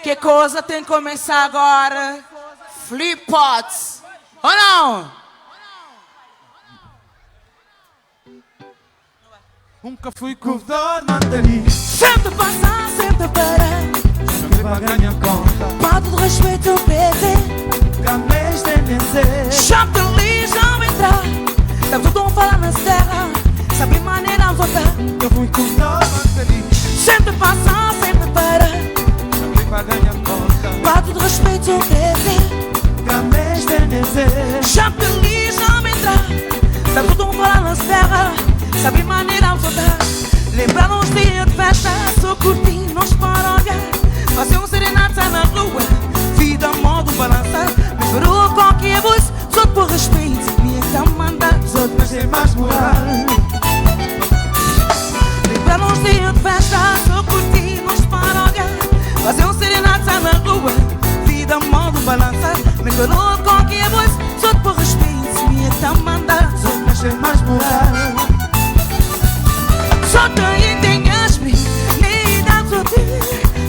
Que coisa tem que começar agora? Flip pots. Ou não? Nunca fui corredor, mandarim. Sempre passar, sempre parar. Sempre para ganhar conta. Falta de respeito, PT. Camês tem dizer. Chapa lixo ao entrar. Tá tudo a falar na terra. Sabe maneira a voltar. Eu fui corredor, mandarim. Sempre passar, sempre parar. Sempre para ganhar conta. Falta de respeito, PT. Camês tem dizer. Chapa lixo ao entrar. Tá tudo a falar na terra. Sabe maneira a voltar. Lembrar uns dias de festa. Só curtir, nos para olhar. Fazer um serenata na rua. Vida, modo, balançar. Me virou qualquer voz. Só por respeito. Minha camanda. Só mas tem mais moral. Lembrar uns dias de festa. Só curtir, nos para olhar. Fazer um serenata na rua. Vida, modo, balançar. Me virou qualquer voz. Só por respeito. Minha camanda. Só mas tem mais moral. Só tem entenhas-me, nem dá só te.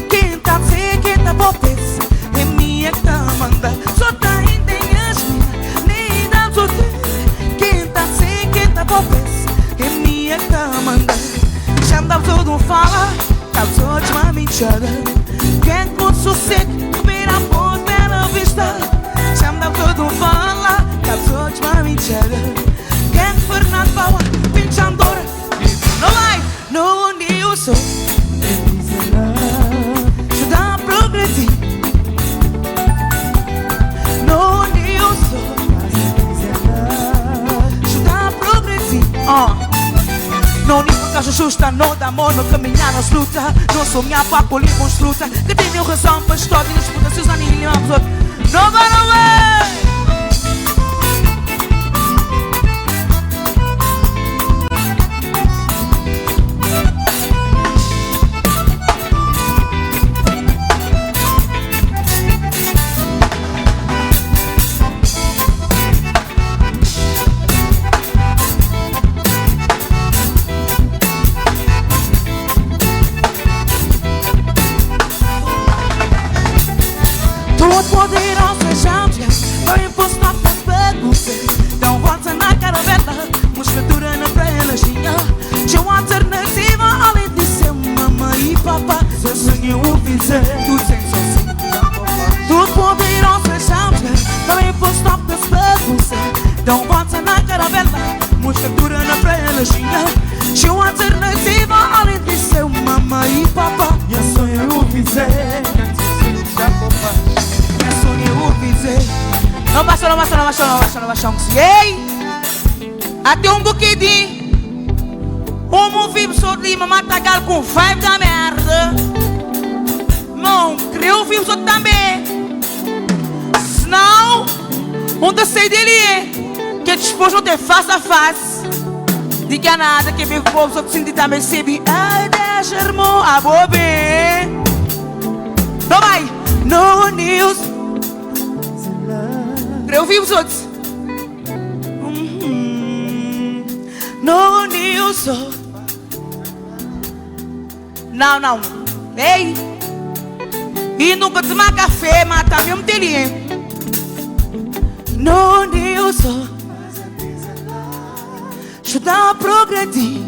Quem tá sem, quem tá por peça, é minha camanda. Só tem entenhas-me, nem dá só te. Quem tá sem, quem tá por peça, é minha camanda. Já me dá todo fala, causou de uma mentira. Quem com sossego, vira por bela vista. Já me dá todo fala, causou de uma mentira. Quem Fernando Paua, pinchadora. No vai, no Nilson. Ajuda a progredir. No Nilson. Ajuda a progredir. No Nilson, caso justa, não dá mão, no caminhar, não se luta. Não sonhar para polir construta. Que tem mil razão para história e disputa. Se os anilhos não vai, não vai. Poderosa champion, vai impostar para bagunça. Dá volta na caravela, musculatura na prelanjinha. Tinha uma alternativa além de ser mamãe e papá. Seu sonho o fizer. Tudo sem sozinho. Tudo poderosa champion, vai impostar para bagunça. Dá volta na caravela, musculatura na prelanjinha. Tinha uma alternativa além de ser mamãe e papá. Meu sonho o fizer. Não baixou, não baixou, não baixou, não baixou, não baixou. Ei! Até um bocadinho. Um vivo só de lima, matagal com vibe da merda. Não, creio vivo só também. Senão, onde sei dele que depois não tem face a face. Diga nada, que vivo povo só te sentir também se bem. Ai, deixa irmão, a bobe. Não vai, no news. Eu vi os outros. No Nilson. Não, não. Ei. E nunca tomar café, mas tá mesmo teria. No Nilson. Ajuda a progredir.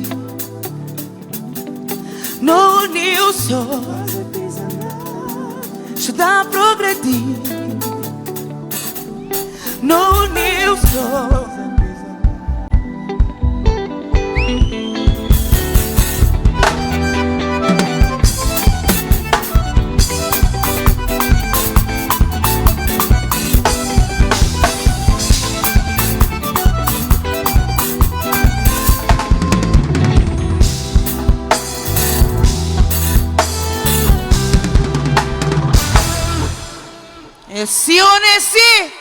No Nilson. Ajuda a progredir. No Nilson. Esse ou nesse?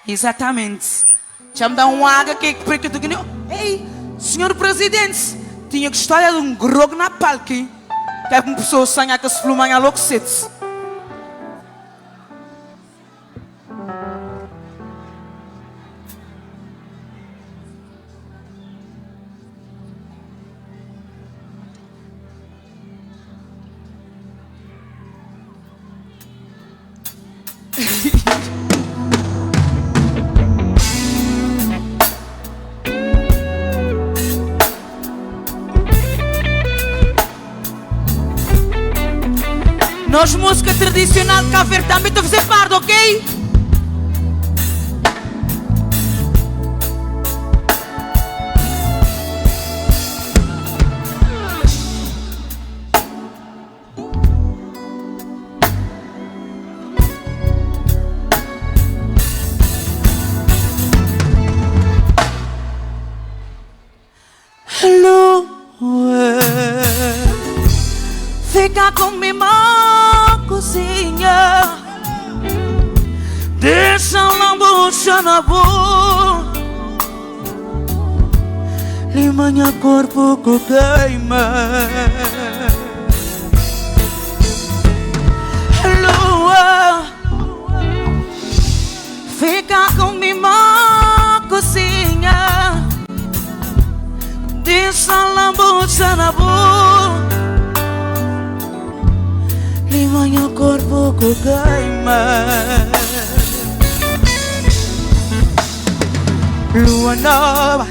Exatamente. Já me dá um água que porque tu ganhou. Ei, senhor presidente, tinha que história de um grog na palca. Que é uma pessoa sonhar que se flumanha louco sete. Nós música tradicional de Cabo Verde também estou a fazer parte, ok? Fica com minha cozinha, deixa a lambucha na boca, lima minha corpo que queima. Lua, fica com minha cozinha, deixa a lambucha na boca, lima meu corpo que queima. Lua nova,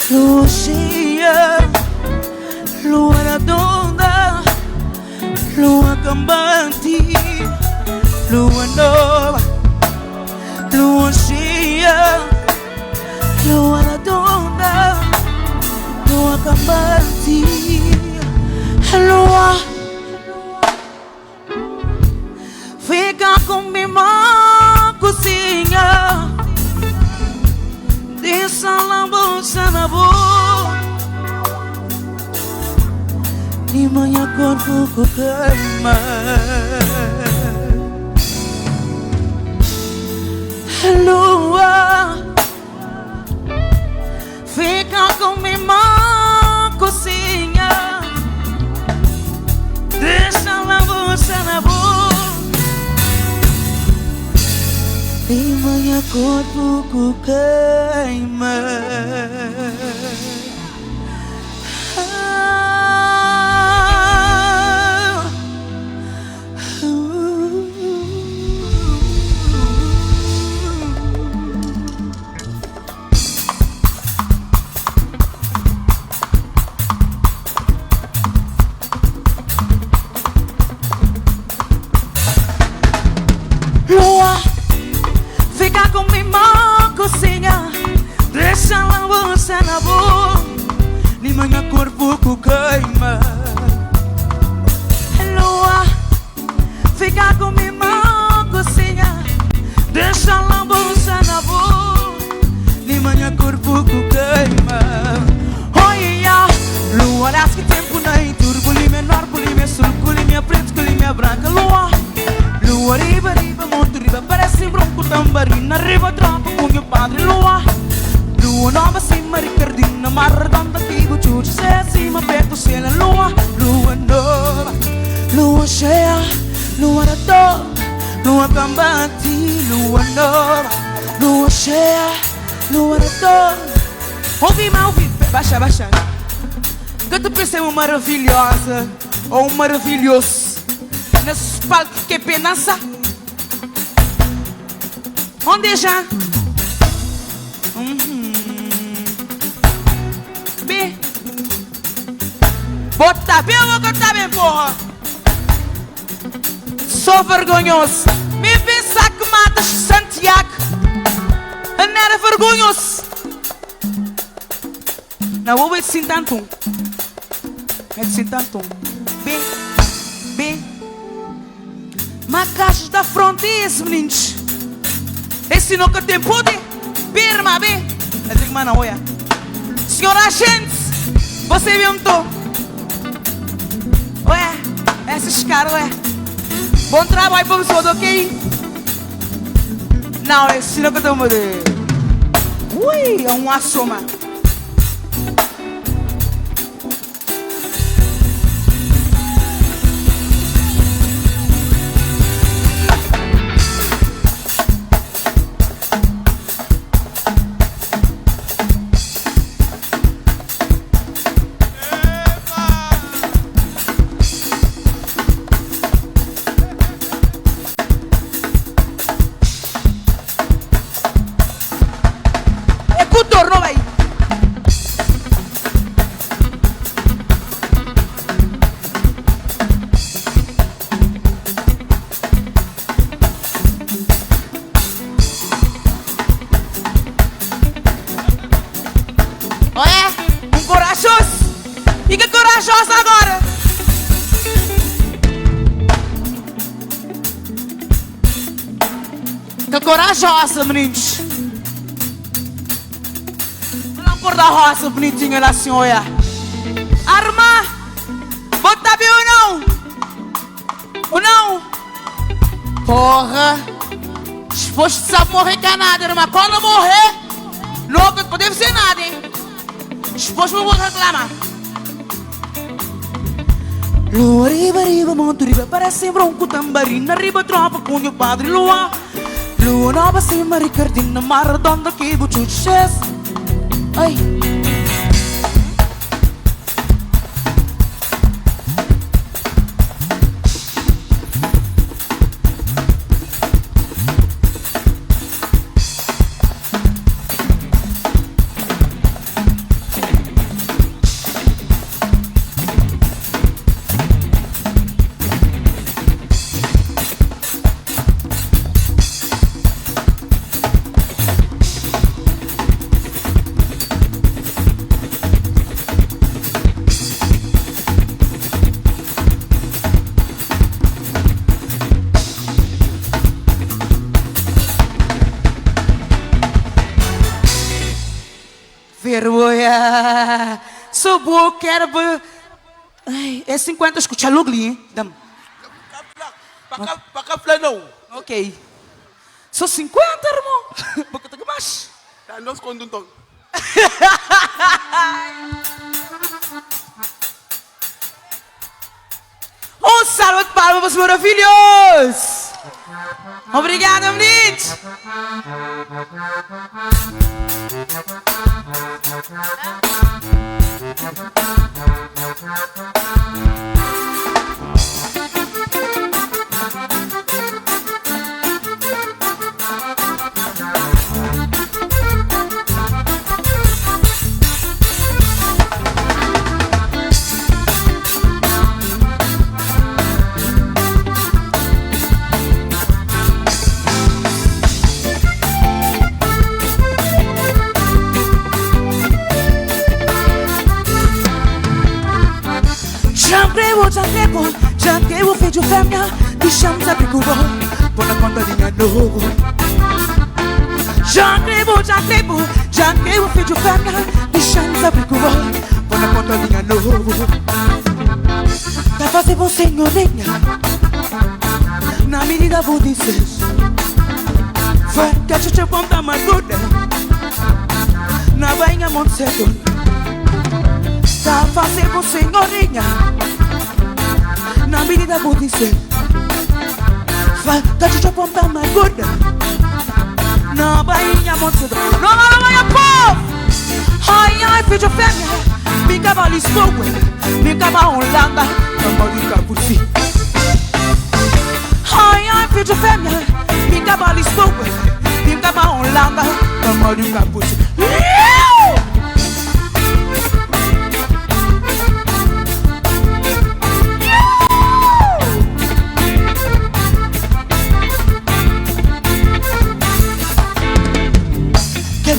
lua cheia, lua redonda, lua cambante. Lua nova, lua cheia, lua redonda, lua cambante. Lua, fica com minha cozinha, deixa a lambucha na boca, lima meu corpo que queima. Lua, fica com minha cozinha, deixa a lambucha na boca, lima meu corpo que queima. Lua, fica com minha cozinha, deixa a lambucha na boca, lima meu corpo que queima. Lua, fica com minha cozinha, deixa a lambucha na boca, lima meu corpo que queima. Olha, lua, acho que tempo nem turbo, lima é norte, lima é sul, lima é preto, lima é branca. Lua, riba, riba, muito riba, parece bronco tambarina, riba, tropa com meu padre. Lua, lua nova, cima, ricardina, mar redonda, tigo, chuchu, se acima, perto, cena. Lua, lua nova, lua cheia, lua redonda, lua cambante. Lua nova, lua cheia, lua redonda. Ouvi, baixa, baixa. Que tu pensa uma maravilhosa ou um maravilhoso nesse palco que é penança? Onde já? Bem, bota bem, eu vou contar bem, porra. Sou vergonhoso. Me pensa que matas Santiago, não era vergonhoso. Não vou ver se tanto. É de tanto. Bem. Macachos da fronte, esses meninos. Esse nunca tem poder. Pirma, bem. Eu digo, mano, olha. Senhor agente, você viu onde estou? Ué, esses caras, ué. Bom trabalho para vocês, ok? Não, esse nunca tem poder. Ui, é um assoma. Que corajosa, meninos. Não por da roça, bonitinha lá, senhora. Arma! Bota bem ou não? Ou não? Porra! Se fosse sabe morrer canada, irmã. Quando morrer, não pode ser nada, hein? Se fosse não vou reclamar. Lua, riba, riba, monte, riba, parece bronco, tambarina, riba, tropa, com o padre, lua. Lua, nova, cima, ricardina, maradona, que buchuches. Ai. Vergonha. Sou boa, quero. Ai, é 50, escuta lugli, hein? Dá-me. Para cá, não. Ok. Sou 50, irmão. Porque tu que mais? Não se conduz. Um salve de palmas para os meus filhos. Obrigada, meninos. Já que o filho fêmea, deixamos a bricuba, por na conta de novo. Já que o filho fêmea, deixamos a bricuba, por na conta de novo. Tá fazendo você, senhorinha, na medida vou dizer. Vai que a gente ponta mais gorda, na bainha muito cedo. Tá fazendo você, senhorinha, na medida vou dizer. Vai, que a gente aponta mais gorda, na bainha muito cedo. Não, minha povo. Ai, ai, filho fêmea, me cavalo escoa, me cavalo Holanda, não diga por si. Ai, ai, filho fêmea, me cavalo escoa, me cavalo Holanda, não diga por si.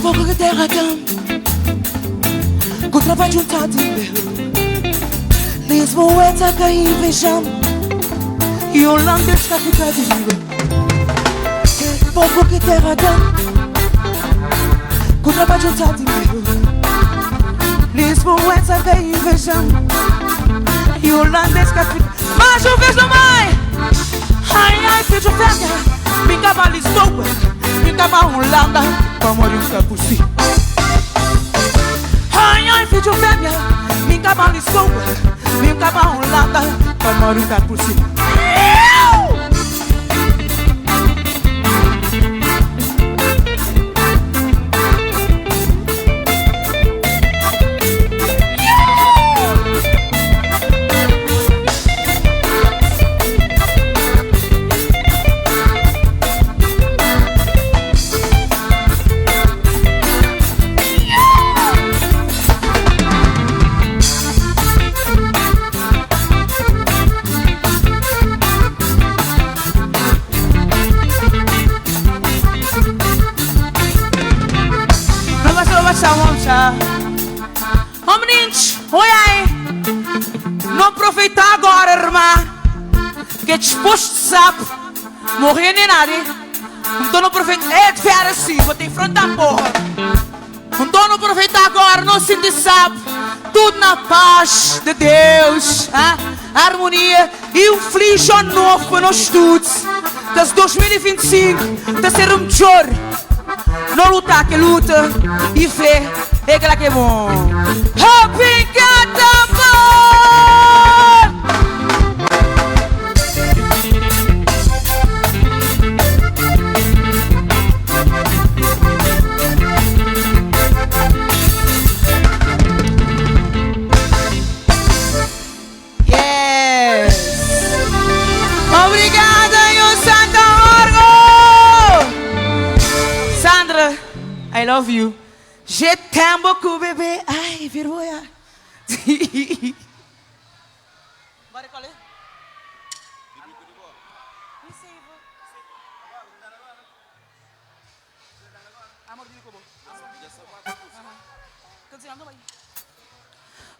Pouco que terra dam, com o trabalho juntado em meu Lisboa é taca e vejam, e Holanda está ficando em meu. Que pouco que terra dam, com o trabalho juntado em meu Lisboa é taca e vejam, e Holanda está ficando. Mas eu vejo mãe, ai ai filho fêmea, me cava Lisboa, me cava Holanda, vamos brincar por si. Ai ai filho fêmea, me cava Lisboa, me cava Holanda, vamos brincar por si. Ô meninos, olha aí. Não aproveitar agora, irmã, que é disposto, sabe, morrer nem nada, hein? Então não aproveita. É de ver assim, vou te enfrentar a porra. Então não aproveita agora, não se sabe. Tudo na paz de Deus, a harmonia e um feliz ano novo para nós todos. Desde 2025, de ser o melhor. Não lutar, que luta e fé é aquela que é bom. Happy Carnaval! I love you. Je t'aime beaucoup, bébé. Ai, vergonha. Bora, qual é?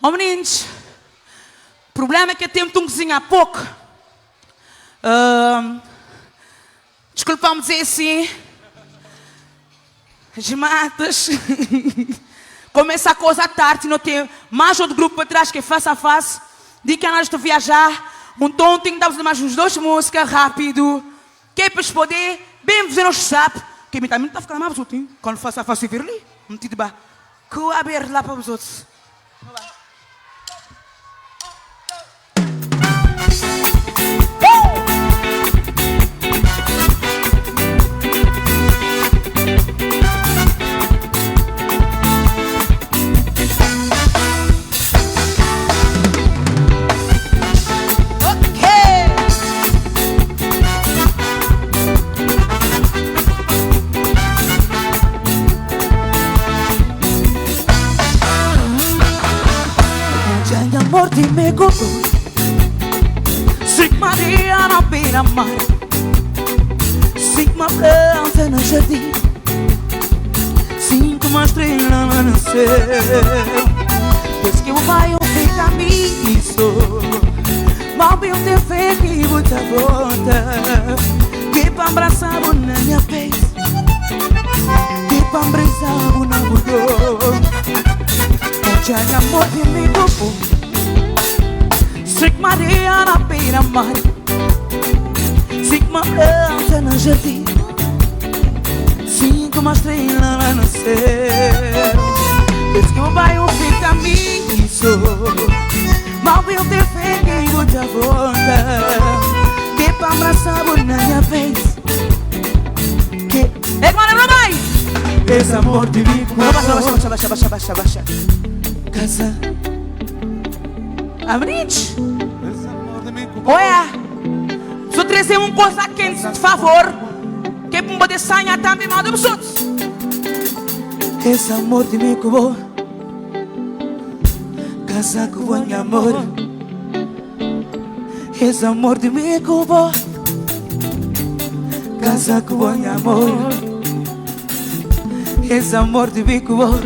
Ó meninos, o problema é que eu tenho um cozinhar pouco. Desculpa-me dizer assim. As matas. Começa a coisa à tarde, não tem mais outro grupo para trás que é face a face. De que nós estamos a viajar. Então tem que dar mais uns 2 músicas rápido. Que é para poder bem fazer nos sabe. Que me também está ficando mais outros. Quando face a face vir ali, não te dá. Que eu abrir lá para os outros. Dime como Sigma Maria na beira-mar, Sigma planta no jardim, 5 uma estrela no nasceu. Desde que eu vai eu fico a mim mal bem ter fé que muita volta, que pra abraçar na minha vez, que pra abraçar na mudou. Já de amor de mim como Sigma Maria na beira-mar, Sigma planta no jardim, 5 uma estrela lá no céu. Desde que eu vai eu fico a mim mal eu ter fé que muita volta, que pra abraçar na minha vez, que é como não vai esse amor de mim. Baixa casa Abrinch. Olha, se trazer uma coisa quente, por favor, que para poder sonhar também mal dos outros. Esse amor de mim cubo, casa cubo em amor. Esse amor de mim cubo, casa cubo em amor. Esse amor de mim cubo,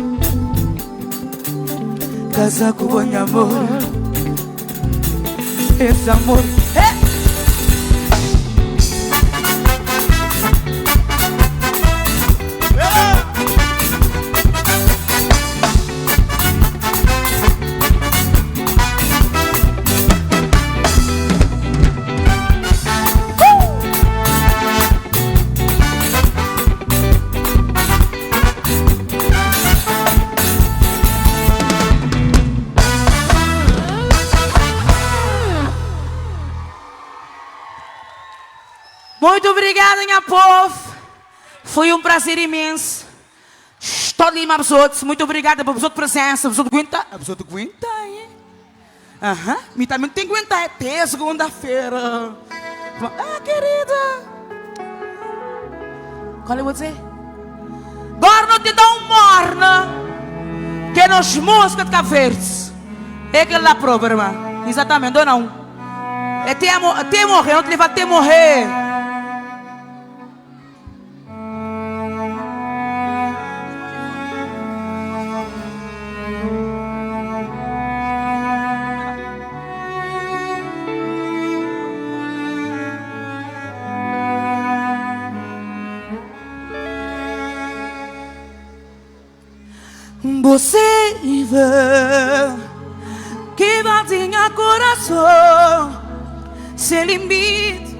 casa cubo em amor. Esse amor muito obrigada, minha povo. Foi um prazer imenso. Estou ali, mas outros. Muito obrigada por sua presença. Você aguenta? Você aguenta, hein? Aham. Me também tem que aguentar. É até segunda-feira. Ah, querida. Qual eu vou dizer? Agora não te dá um morna. Que é nos músicas de Cabo Verde. É aquele lá prova, irmã. Exatamente, ou não? É até morrer. Não te levar até morrer. Possível que batia coração sem limite.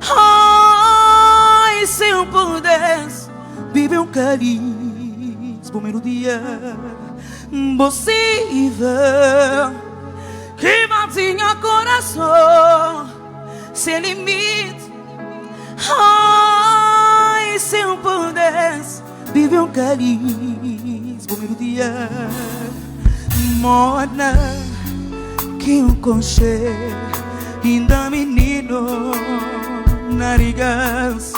Ai, se eu pudesse viver cálice por melodia. Possível que batia coração sem limite. Ai, se eu pudesse viver cálice por melodia. Morna que conchê ainda menino narigas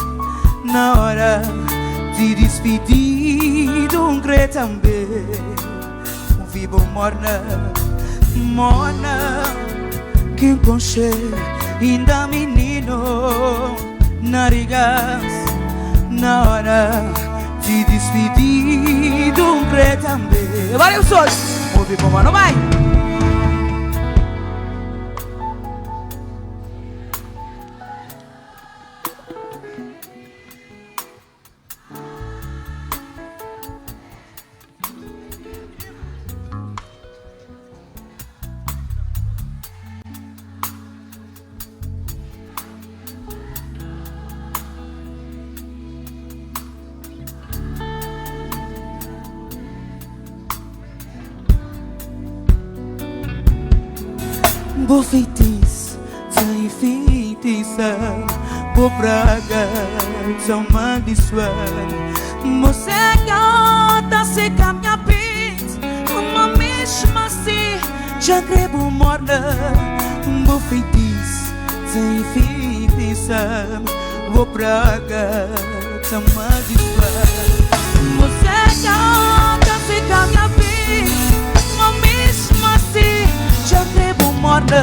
na hora de despedir de crê também vivo morna que conchê ainda menino narigas na hora de despedir de crê também. Valeu, Sônia. Ouve como não vai. Bo feitiço, sem feitiça, bo praga, tão maldiçoada. Você canta, se caminha pis, uma mesma assim, já grebo morna. Bo feitiço, sem feitiça, bo praga, tão maldiçoada. Você canta, se caminha pis, uma mesma assim, já grebo morna.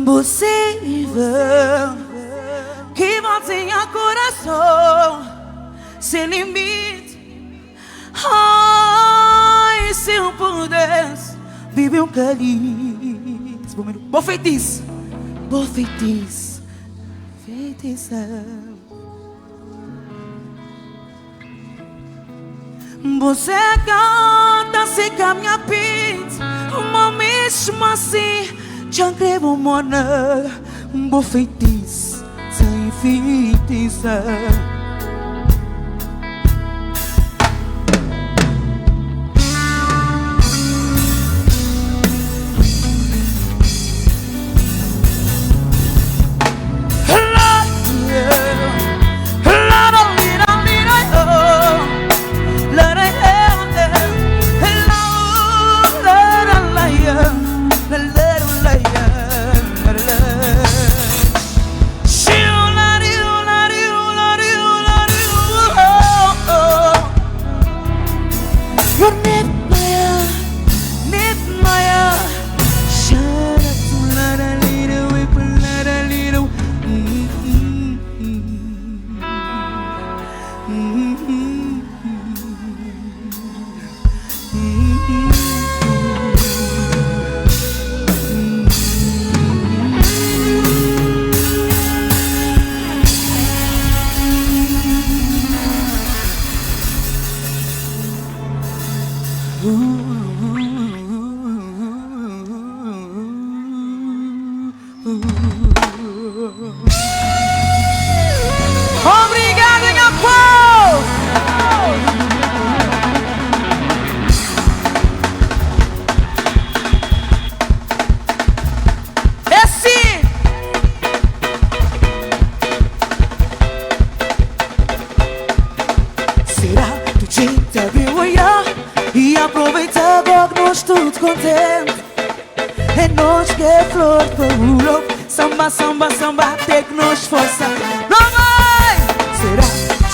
Possível que mantenha coração sem limite. Ai, se eu pudesse viver cálice. Bo feitiço, bo feitiço, feitiça. Você canta, se caminha pit, uma mesma assim. Já grebo morna, bo feitiço, sem feitiça. Obrigada, meu povo! Esse será que tu te viu olhar e aproveita agora que nós todos contentes. É nós que é flor para o lobo. Samba, samba, samba, até que nos força. Não vai! Será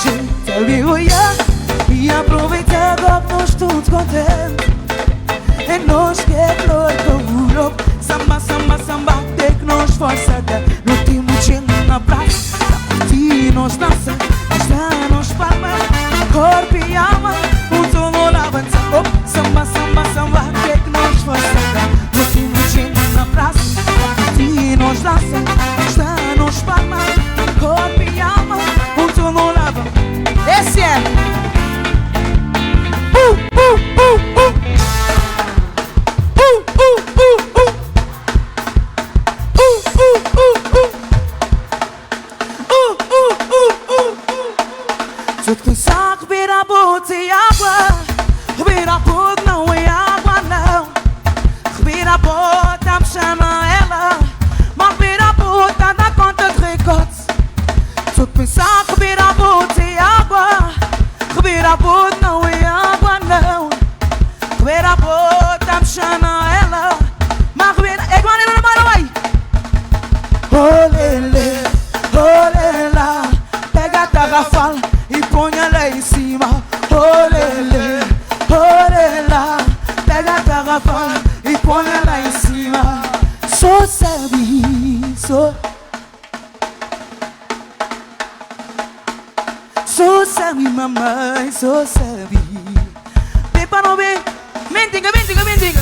que te viu olhar e aproveita agora que nós todos contentes. É nós que é flor para o lobo. Samba, samba, samba, até que nos força. No último dia na praça, e nós dança, está nos palma, corpo e alma, som no avança. Oh, samba, samba, samba, até que nos força. No último dia na praça, e nós dança, está nos palma, corpo e alma, som no avança. Esse é Se tu pensar que beber a bota e água, beber a bota não é água não. Beber a bota me chama ela, mas beber a bota dá conta de recorte. Se tu pensar que beber a bota é água, beber a bota não é água não. Beber a bota me chama ela, mas beber a... É igual a Nina Marai. Olele, olela, pega a garrafa e põe ela em cima. Olele, olela, pega a garrafa e põe ela em cima. Só sabe, só sabe, mamãe, só sabe. Vem para não ver, mendiga, mendiga, mendiga.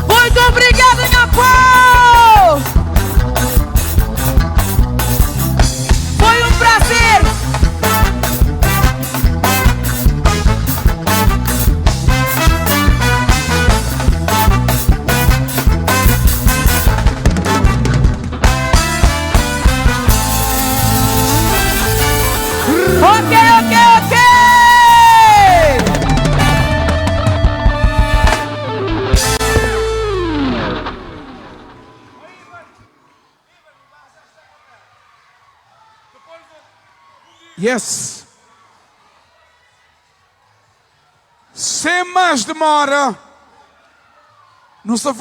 muito obrigado, meu povo! Foi um prazer! Ok! Yes. Sem mais demora, no sofá.